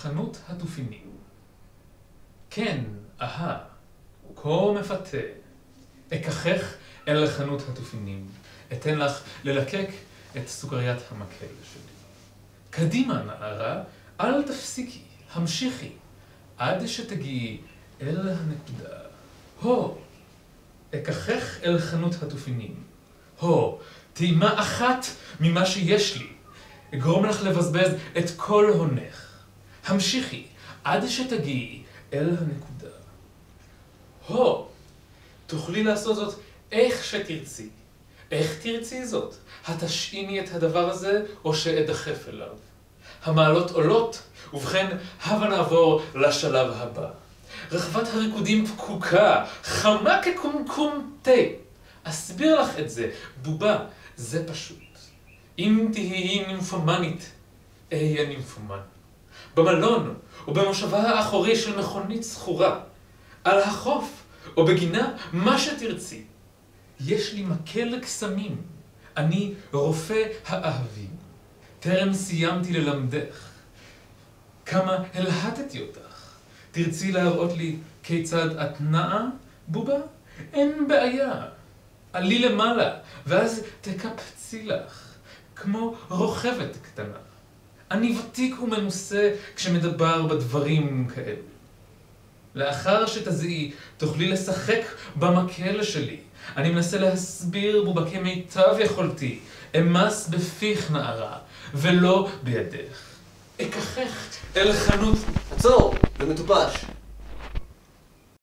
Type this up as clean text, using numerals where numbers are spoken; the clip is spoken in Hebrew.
חנות התופינים. כן, אהה, כה מפתה. אקחך אל חנות התופינים. אתן לך ללקק את סוכריית המקל שלי. קדימה, נערה, אל תפסיקי, המשיכי, עד שתגיעי אל הנקודה. הו, אקחך אל חנות התופינים. הו, טעימה אחת ממה שיש לי. אגרום לך לבזבז את כל הונך. המשיכי, עד שתגיעי אל הנקודה. הו, תוכלי לעשות זאת איך שתרצי. איך תרצי זאת? התשעיני את הדבר הזה, או שאדחף אליו? המעלות עולות, ובכן, הבה נעבור לשלב הבא. רחבת הריקודים פקוקה, חמה כקומקום תה. אסביר לך את זה, בובה, זה פשוט. אם תהיי נימפומנית, אהיה נימפומן. במלון, או במושבה האחורי של מכונית סחורה. על החוף, או בגינה, מה שתרצי. יש לי מקל קסמים. אני רופא האהבים. טרם סיימתי ללמדך. כמה הלהטתי אותך. תרצי להראות לי כיצד את נעה, בובה? אין בעיה. עלי למעלה, ואז תקפצי לך, כמו רוכבת קטנה. אני ותיק ומנוסה כשמדבר בדברים כאלה. לאחר שתזיעי, תוכלי לשחק במקל שלי. אני מנסה להסביר בובה כמיטב יכולתי. אמס בפיך, נערה, ולא בידך. אקחך אל חנות... עצור, זה מטופש.